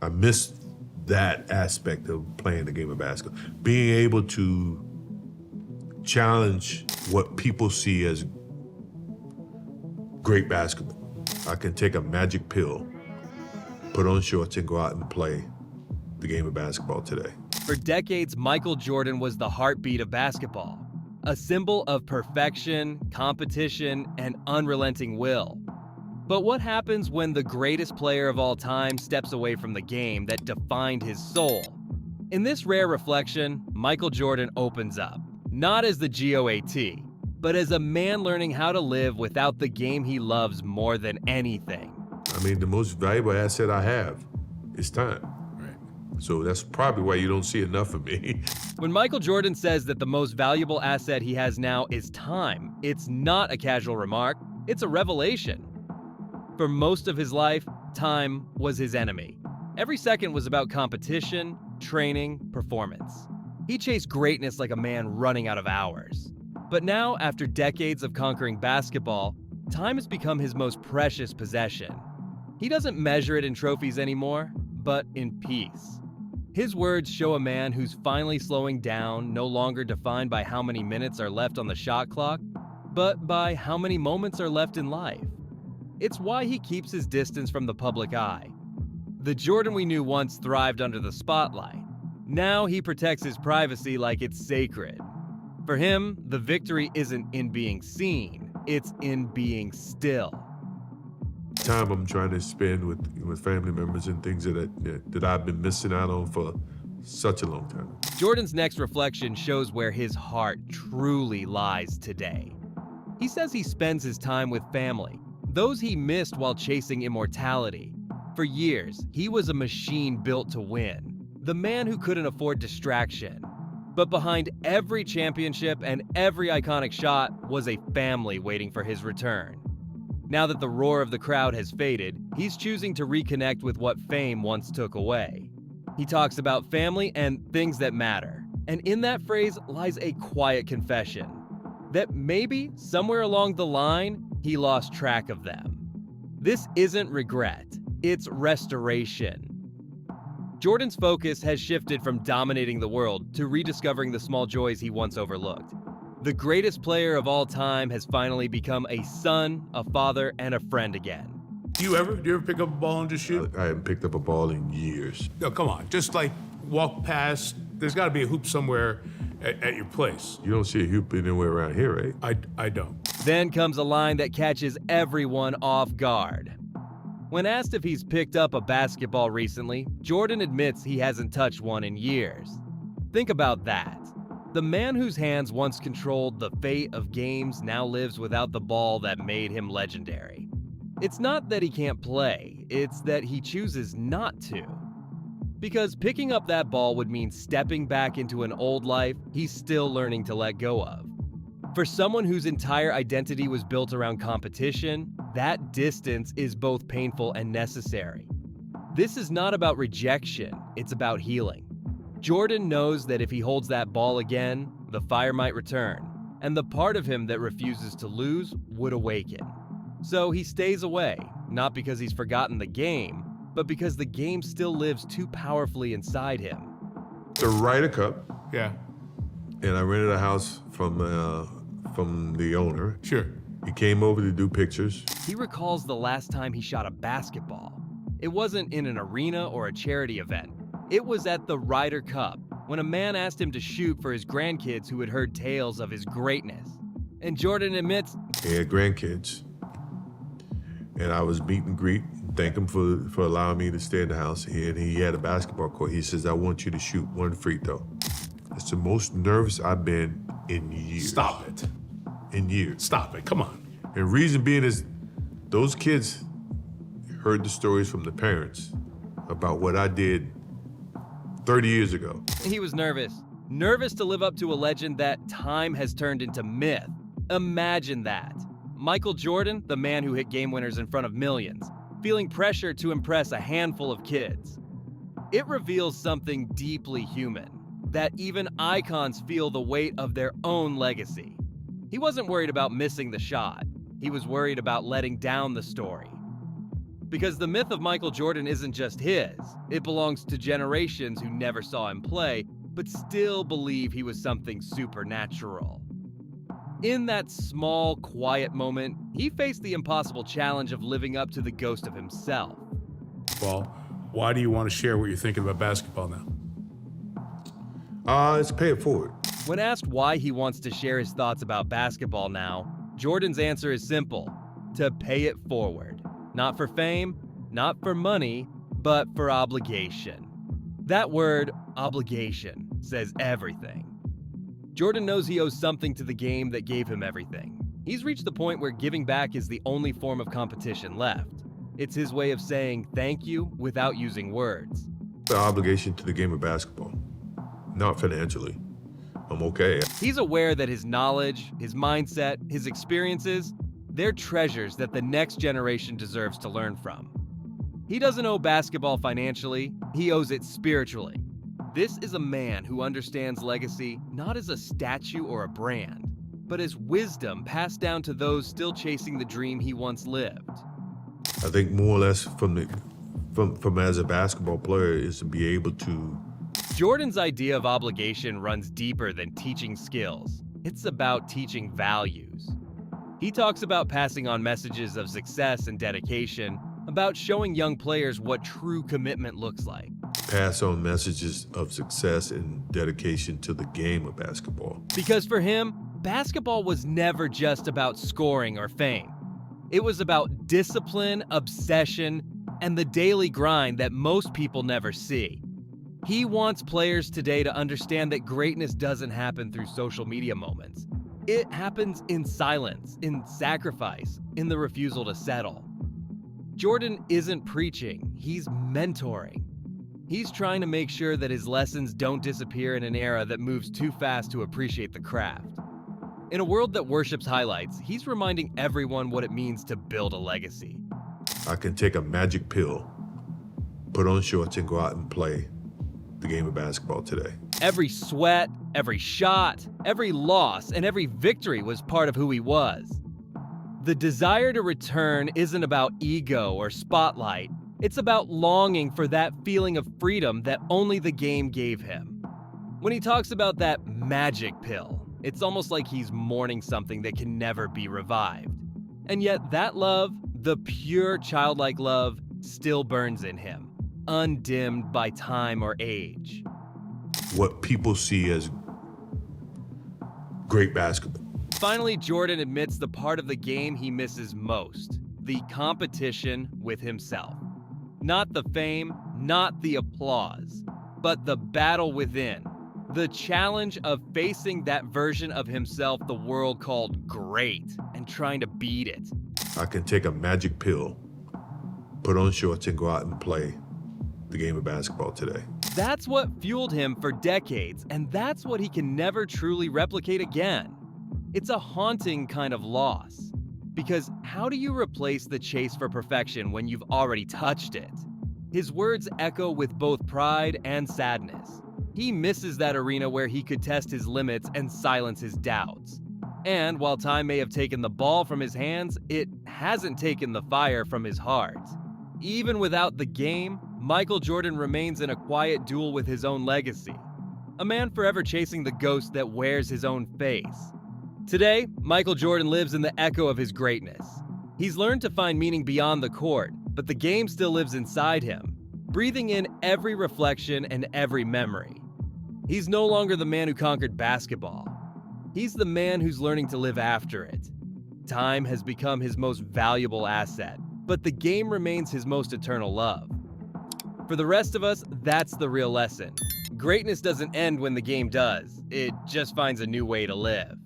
I missed that aspect of playing the game of basketball. Being able to challenge what people see as great basketball. I can take a magic pill, put on shorts, and go out and play the game of basketball today. For decades, Michael Jordan was the heartbeat of basketball, a symbol of perfection, competition, and unrelenting will. But what happens when the greatest player of all time steps away from the game that defined his soul? In this rare reflection, Michael Jordan opens up, not as the GOAT, but as a man learning how to live without the game he loves more than anything. I mean, the most valuable asset I have is time. Right. So that's probably why you don't see enough of me. When Michael Jordan says that the most valuable asset he has now is time, it's not a casual remark, it's a revelation. For most of his life, time was his enemy. Every second was about competition, training, performance. He chased greatness like a man running out of hours. But now, after decades of conquering basketball, time has become his most precious possession. He doesn't measure it in trophies anymore, but in peace. His words show a man who's finally slowing down, no longer defined by how many minutes are left on the shot clock, but by how many moments are left in life. It's why he keeps his distance from the public eye. The Jordan we knew once thrived under the spotlight. Now he protects his privacy like it's sacred. For him, the victory isn't in being seen, it's in being still. Time I'm trying to spend with family members and things that I've been missing out on for such a long time. Jordan's next reflection shows where his heart truly lies today. He says he spends his time with family, those he missed while chasing immortality. For years, he was a machine built to win, the man who couldn't afford distraction. But behind every championship and every iconic shot was a family waiting for his return. Now that the roar of the crowd has faded, he's choosing to reconnect with what fame once took away. He talks about family and things that matter, and in that phrase lies a quiet confession that maybe somewhere along the line, he lost track of them. This isn't regret, it's restoration. Jordan's focus has shifted from dominating the world to rediscovering the small joys he once overlooked. The greatest player of all time has finally become a son, a father, and a friend again. Do you ever pick up a ball and just shoot? I haven't picked up a ball in years. No, come on. Just like walk past, there's got to be a hoop somewhere at your place. You don't see a hoop anywhere around here, right? I don't. Then comes a line that catches everyone off guard. When asked if he's picked up a basketball recently, Jordan admits he hasn't touched one in years. Think about that. The man whose hands once controlled the fate of games now lives without the ball that made him legendary. It's not that he can't play, it's that he chooses not to. Because picking up that ball would mean stepping back into an old life he's still learning to let go of. For someone whose entire identity was built around competition, that distance is both painful and necessary. This is not about rejection, it's about healing. Jordan knows that if he holds that ball again, the fire might return, and the part of him that refuses to lose would awaken. So he stays away, not because he's forgotten the game, but because the game still lives too powerfully inside him. The Ryder Cup, Yeah. and I rented a house from the owner. Sure. He came over to do pictures. He recalls the last time he shot a basketball. It wasn't in an arena or a charity event. It was at the Ryder Cup, when a man asked him to shoot for his grandkids who had heard tales of his greatness. And Jordan admits He had grandkids. And I was meet and greet, thank him for allowing me to stay in the house. And he had a basketball court. He says, I want you to shoot one free throw. It's the most nervous I've been in years. Stop it. In years. Stop it. Come on. And reason being is those kids heard the stories from the parents about what I did 30 years ago. he was nervous. Nervous to live up to a legend that time has turned into myth. Imagine that. Michael Jordan, the man who hit game winners in front of millions, feeling pressure to impress a handful of kids. It reveals something deeply human, that even icons feel the weight of their own legacy. He wasn't worried about missing the shot. He was worried about letting down the story. Because the myth of Michael Jordan isn't just his, it belongs to generations who never saw him play, but still believe he was something supernatural. In that small, quiet moment, he faced the impossible challenge of living up to the ghost of himself. Well, why do you want to share what you're thinking about basketball now? It's pay it forward. When asked why he wants to share his thoughts about basketball now, Jordan's answer is simple: to pay it forward. Not for fame, not for money, but for obligation. That word, obligation, says everything. Jordan knows he owes something to the game that gave him everything. He's reached the point where giving back is the only form of competition left. It's his way of saying thank you without using words. The obligation to the game of basketball, not financially. I'm okay. He's aware that his knowledge, his mindset, his experiences, they're treasures that the next generation deserves to learn from. He doesn't owe basketball financially, he owes it spiritually. This is a man who understands legacy not as a statue or a brand, but as wisdom passed down to those still chasing the dream he once lived. I think more or less from as a basketball player is to be able to. Jordan's idea of obligation runs deeper than teaching skills. It's about teaching values. He talks about passing on messages of success and dedication, about showing young players what true commitment looks like. Pass on messages of success and dedication to the game of basketball. Because for him, basketball was never just about scoring or fame. It was about discipline, obsession, and the daily grind that most people never see. He wants players today to understand that greatness doesn't happen through social media moments. It happens in silence, in sacrifice, in the refusal to settle. Jordan isn't preaching, he's mentoring. He's trying to make sure that his lessons don't disappear in an era that moves too fast to appreciate the craft. In a world that worships highlights, he's reminding everyone what it means to build a legacy. I can take a magic pill, put on shorts, and go out and play the game of basketball today. Every sweat, every shot, every loss, and every victory was part of who he was. The desire to return isn't about ego or spotlight. It's about longing for that feeling of freedom that only the game gave him. When he talks about that magic pill, it's almost like he's mourning something that can never be revived. And yet that love, the pure childlike love, still burns in him, undimmed by time or age. What people see as great basketball. Finally, Jordan admits the part of the game he misses most: the competition with himself. Not the fame, not the applause, but the battle within. The challenge of facing that version of himself the world called great and trying to beat it. I can take a magic pill, put on shorts, and go out and play the game of basketball today. That's what fueled him for decades, and that's what he can never truly replicate again. It's a haunting kind of loss. Because how do you replace the chase for perfection when you've already touched it? His words echo with both pride and sadness. He misses that arena where he could test his limits and silence his doubts. And while time may have taken the ball from his hands, it hasn't taken the fire from his heart. Even without the game, Michael Jordan remains in a quiet duel with his own legacy. A man forever chasing the ghost that wears his own face. Today, Michael Jordan lives in the echo of his greatness. He's learned to find meaning beyond the court, but the game still lives inside him, breathing in every reflection and every memory. He's no longer the man who conquered basketball. He's the man who's learning to live after it. Time has become his most valuable asset, but the game remains his most eternal love. For the rest of us, that's the real lesson. Greatness doesn't end when the game does. It just finds a new way to live.